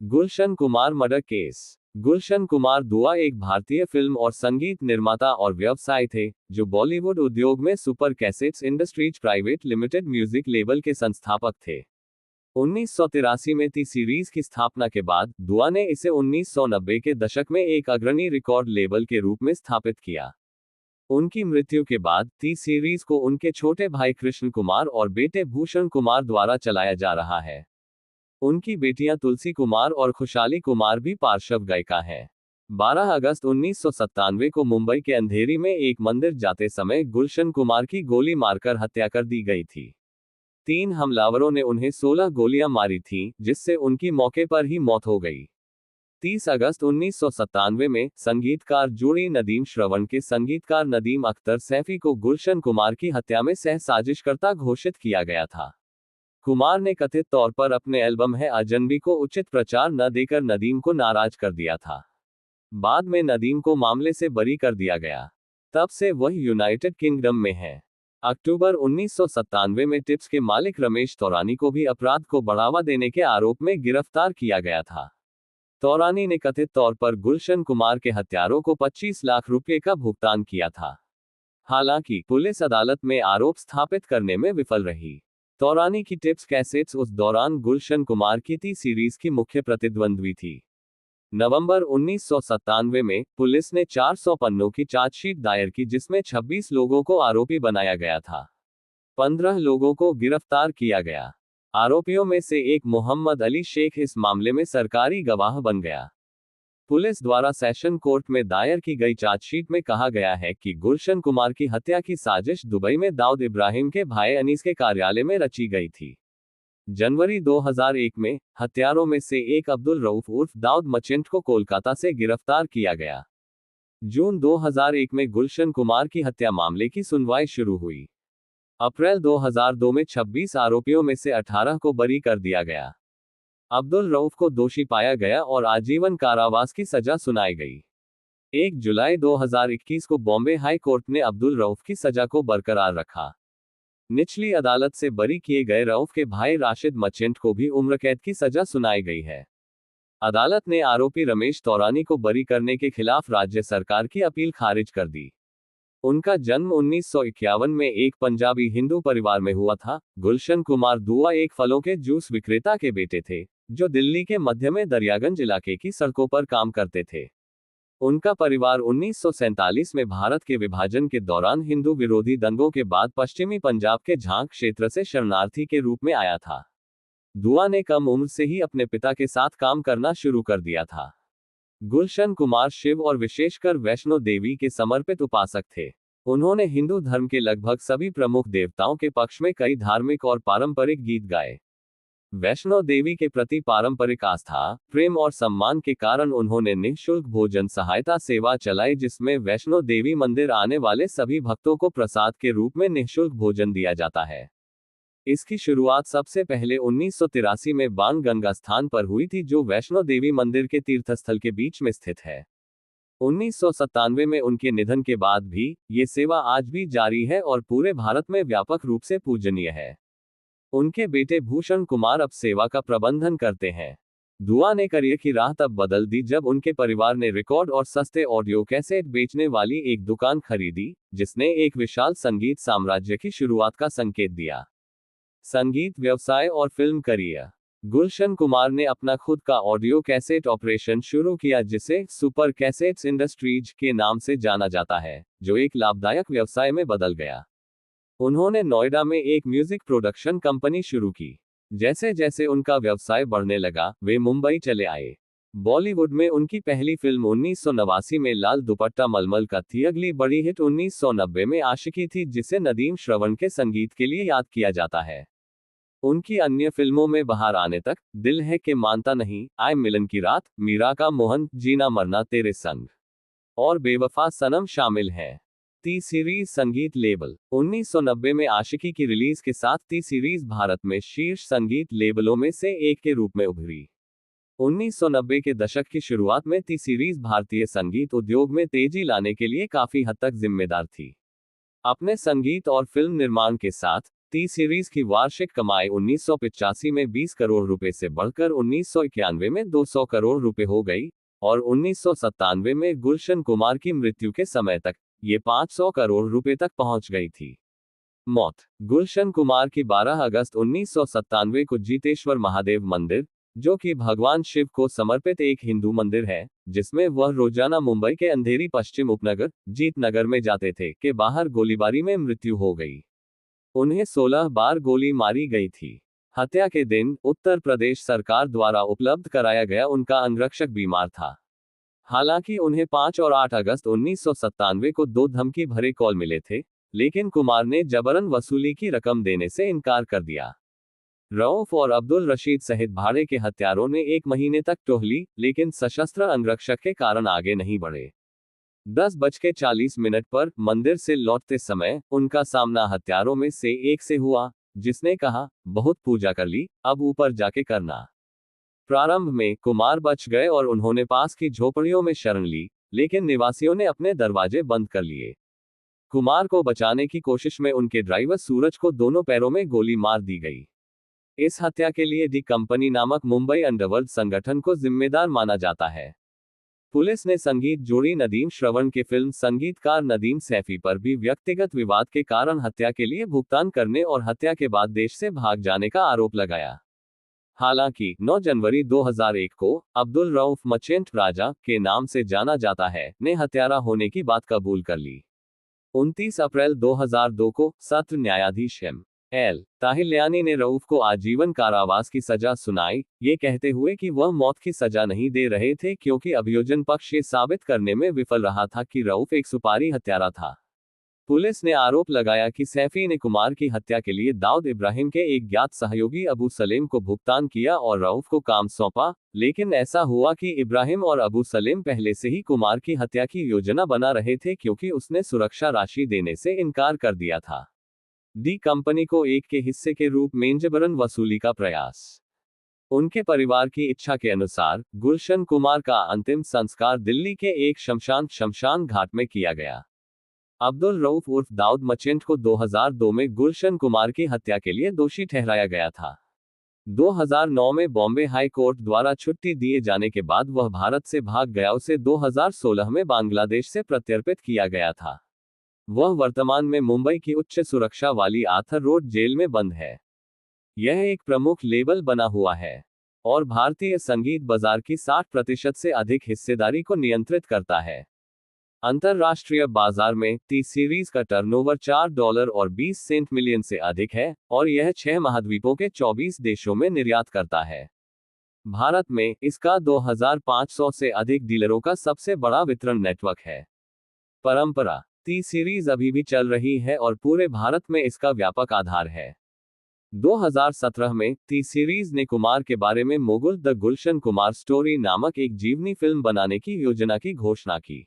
Gulshan Kumar murder case. Gulshan Kumar दुआ एक भारतीय फिल्म और संगीत निर्माता और व्यवसायी थे, जो बॉलीवुड उद्योग में super cassettes industries private limited music label के संस्थापक थे। 1983 में टी सीरीज की स्थापना के बाद दुआ ने इसे 1990 के दशक में एक अग्रणी रिकॉर्ड लेबल के रूप में स्थापित किया। उनकी मृत्यु के बाद टी सीरीज को उनके छोटे भाई कृष्ण कुमार और बेटे भूषण कुमार द्वारा चलाया जा रहा है। उनकी बेटियां तुलसी कुमार और खुशहाली कुमार भी पार्श्व गायिका हैं। 12 अगस्त 1997 को मुंबई के अंधेरी में एक मंदिर जाते समय गुलशन कुमार की गोली मारकर हत्या कर दी गई थी। 3 हमलावरों ने उन्हें 16 गोलियां मारी थीं, जिससे उनकी मौके पर ही मौत हो गई। 30 अगस्त 1997 में संगीतकार जोड़ी नदीम श्रवण के संगीतकार नदीम अख्तर सैफी को गुलशन कुमार की हत्या में सह साजिशकर्ता घोषित किया गया था। कुमार ने कथित तौर पर अपने एल्बम है अजनबी को उचित प्रचार न देकर नदीम को नाराज कर दिया था। बाद में नदीम को मामले से बरी कर दिया गया। तब से वह यूनाइटेड किंगडम में है। अक्टूबर 1997 में टिप्स के मालिक रमेश तौरानी को भी अपराध को बढ़ावा देने के आरोप में गिरफ्तार किया गया था। तौरानी ने कथित तौर पर गुलशन कुमार के हत्यारों को 25 लाख रुपए का भुगतान किया था। हालांकि पुलिस अदालत में आरोप स्थापित करने में विफल रही। तौरानी की टिप्स कैसेट्स उस दौरान गुलशन कुमार की टी सीरीज की मुख्य प्रतिद्वंद्वी थी। नवंबर 1997 में पुलिस ने 400 पन्नों की चार्जशीट दायर की, जिसमें 26 लोगों को आरोपी बनाया गया था। 15 लोगों को गिरफ्तार किया गया। आरोपियों में से एक मोहम्मद अली शेख इस मामले में सरकारी गवाह बन गया। पुलिस द्वारा सेशन कोर्ट में दायर की गई चार्जशीट में कहा गया है कि गुलशन कुमार की हत्या की साजिश दुबई में दाऊद इब्राहिम के भाई अनीस के कार्यालय में रची गई थी। जनवरी 2001 में हत्यारों में से एक अब्दुल रऊफ उर्फ दाऊद मर्चेंट को कोलकाता से गिरफ्तार किया गया। जून 2001 में गुलशन कुमार की हत्या मामले की सुनवाई शुरू हुई। अप्रैल 2002 में 26 आरोपियों में से 18 को बरी कर दिया गया। अब्दुल रऊफ को दोषी पाया गया और आजीवन कारावास की सजा सुनाई गई। 1 जुलाई 2021 को बॉम्बे हाई कोर्ट ने अब्दुल रऊफ की सजा को बरकरार रखा। निचली अदालत से बरी किए गए रऊफ के भाई राशिद मर्चेंट को भी उम्र कैद की सजा सुनाई गई है। अदालत ने आरोपी रमेश तौरानी को बरी करने के खिलाफ राज्य सरकार की अपील खारिज कर दी। उनका जन्म 1951 में एक पंजाबी हिंदू परिवार में हुआ था। गुलशन कुमार दुआ एक फलों के जूस विक्रेता के बेटे थे, जो दिल्ली के मध्य में दरियागंज इलाके की सड़कों पर काम करते थे। उनका परिवार 1947 में भारत के विभाजन के दौरान हिंदू विरोधी दंगों के बाद पश्चिमी पंजाब के झांग क्षेत्र से शरणार्थी के रूप में आया था। दुआ ने कम उम्र से ही अपने पिता के साथ काम करना शुरू कर दिया था। गुलशन कुमार शिव और विशेषकर वैष्णो देवी के समर्पित उपासक थे। उन्होंने हिंदू धर्म के लगभग सभी प्रमुख देवताओं के पक्ष में कई धार्मिक और पारंपरिक गीत गाए। वैष्णो देवी के प्रति पारंपरिक आस्था, प्रेम और सम्मान के कारण उन्होंने निःशुल्क भोजन सहायता सेवा चलाई, जिसमें वैष्णो देवी मंदिर आने वाले सभी भक्तों को प्रसाद के रूप में निःशुल्क भोजन दिया जाता है। इसकी शुरुआत सबसे पहले 1983 में बाण गंगा स्थान पर हुई थी, जो वैष्णो देवी मंदिर के तीर्थस्थल के बीच में स्थित है। 1997 में उनके निधन के बाद भी ये सेवा आज भी जारी है और पूरे भारत में व्यापक रूप से पूजनीय है। उनके बेटे भूषण कुमार अब सेवा का प्रबंधन करते हैं। दुआ ने करियर की राह तब बदल दी जब उनके परिवार ने रिकॉर्ड और सस्ते ऑडियो कैसेट बेचने वाली एक दुकान खरीदी, जिसने एक विशाल संगीत साम्राज्य की शुरुआत का संकेत दिया। संगीत व्यवसाय और फिल्म करियर। गुलशन कुमार ने अपना खुद का ऑडियो कैसेट ऑपरेशन शुरू किया, जिसे सुपर कैसेट्स इंडस्ट्रीज के नाम से जाना जाता है, जो एक लाभदायक व्यवसाय में बदल गया। उन्होंने नोएडा में एक म्यूजिक प्रोडक्शन कंपनी शुरू की। जैसे जैसे उनका व्यवसाय बढ़ने लगा, वे मुंबई चले आए। बॉलीवुड में उनकी पहली फिल्म 1989 में लाल दुपट्टा मलमल का थी। अगली बड़ी हिट 1990 में आशिकी थी, जिसे नदीम श्रवण के संगीत के लिए याद किया जाता है। उनकी अन्य फिल्मों में बाहर आने तक, दिल है कि मानता नहीं, आए मिलन की रात, मीरा का मोहन, जीना मरना तेरे संग और बेवफा सनम शामिल हैं। टी सीरीज संगीत लेबल। 1990 में आशिकी की रिलीज के साथ टी सीरीज भारत में शीर्ष संगीत लेबलों में से एक के रूप में उभरी। 1990 के दशक की शुरुआत में टी सीरीज भारतीय संगीत उद्योग में तेजी लाने के लिए काफी हद तक जिम्मेदार थी। अपने संगीत और फिल्म निर्माण के साथ टी सीरीज की वार्षिक कमाई 1985 में 20 करोड़ रुपए से बढ़कर 1991 में 200 करोड़ रुपए हो गई और 1997 में गुलशन कुमार की मृत्यु के समय तक ये 500 करोड़ रुपए तक पहुंच गई थी। मौत। गुलशन कुमार की 12 अगस्त 1997 को जीतेश्वर महादेव मंदिर, जो कि भगवान शिव को समर्पित एक हिंदू मंदिर है, जिसमें वह रोजाना मुंबई के अंधेरी पश्चिम उपनगर जीत नगर में जाते थे, के बाहर गोलीबारी में मृत्यु हो गई। उन्हें 16 बार गोली मारी गई थी। हत्या के दिन उत्तर प्रदेश सरकार द्वारा उपलब्ध कराया गया उनका अंगरक्षक बीमार था। हालांकि उन्हें 5 और 8 अगस्त 1997 को 2 धमकी भरे कॉल मिले थे, लेकिन कुमार ने जबरन वसूली की रकम देने से इनकार कर दिया। रऊफ और अब्दुल रशीद सहित भाड़े के हत्यारों ने 1 महीने तक टोहली, लेकिन सशस्त्र अंगरक्षक के कारण आगे नहीं बढ़े। 10:40 पर मंदिर से लौटते समय उनका सामना हत्यारों में से एक से हुआ, जिसने कहा, बहुत पूजा कर ली, अब ऊपर जाके करना। प्रारंभ में कुमार बच गए और उन्होंने पास की झोपड़ियों में शरण ली, लेकिन निवासियों ने अपने दरवाजे बंद कर लिए। कुमार को बचाने की कोशिश में उनके ड्राइवर सूरज को दोनों पैरों में गोली मार दी गई। इस हत्या के लिए डी कंपनी नामक मुंबई अंडरवर्ल्ड संगठन को जिम्मेदार माना जाता है। पुलिस ने संगीत जोड़ी नदीम श्रवण के फिल्म संगीतकार नदीम सैफी पर भी व्यक्तिगत विवाद के कारण हत्या के लिए भुगतान करने और हत्या के बाद देश से भाग जाने का आरोप लगाया। हालांकि 9 जनवरी 2001 को अब्दुल रऊफ मचेंट राजा के नाम से जाना जाता है ने हत्यारा होने की बात कबूल कर ली। 29 अप्रैल 2002 को सत्र न्यायाधीश एल ताहिल्यानी ने रऊफ को आजीवन कारावास की सजा सुनाई, ये कहते हुए कि वह मौत की सजा नहीं दे रहे थे क्योंकि अभियोजन पक्ष ये साबित करने में विफल रहा था कि रऊफ एक सुपारी हत्यारा था। पुलिस ने आरोप लगाया कि सैफी ने कुमार की हत्या के लिए दाऊद इब्राहिम के एक ज्ञात सहयोगी अबू सलेम को भुगतान किया और रऊफ को काम सौंपा, लेकिन ऐसा हुआ कि इब्राहिम और अबू सलेम पहले से ही कुमार की हत्या की योजना बना रहे थे क्योंकि उसने सुरक्षा राशि देने से इनकार कर दिया था। डी कंपनी को एक के हिस्से के रूप में जबरन वसूली का प्रयास। उनके परिवार की इच्छा के अनुसार गुलशन कुमार का अंतिम संस्कार दिल्ली के एक शमशान घाट में किया गया। अब्दुल रऊफ उर्फ दाऊद मचेंट को 2002 में गुलशन कुमार की हत्या के लिए दोषी ठहराया गया था। 2009 में बॉम्बे हाई कोर्ट द्वारा छुट्टी दिए जाने के बाद वह भारत से भाग गया। उसे 2016 में बांग्लादेश से प्रत्यर्पित किया गया था। वह वर्तमान में मुंबई की उच्च सुरक्षा वाली आर्थर रोड जेल में बंद है। यह एक प्रमुख लेबल बना हुआ है और भारतीय संगीत बाजार की 60% से अधिक हिस्सेदारी को नियंत्रित करता है। अंतरराष्ट्रीय बाजार में टी सीरीज का टर्नओवर $4 और 20 सेंट मिलियन से अधिक है और यह 6 महाद्वीपों के 24 देशों में निर्यात करता है। भारत में इसका 2500 से अधिक डीलरों का सबसे बड़ा वितरण नेटवर्क है। परंपरा। टी सीरीज अभी भी चल रही है और पूरे भारत में इसका व्यापक आधार है। 2017 में टी सीरीज ने कुमार के बारे में Mogul the Gulshan Kumar story नामक एक जीवनी फिल्म बनाने की योजना की घोषणा की।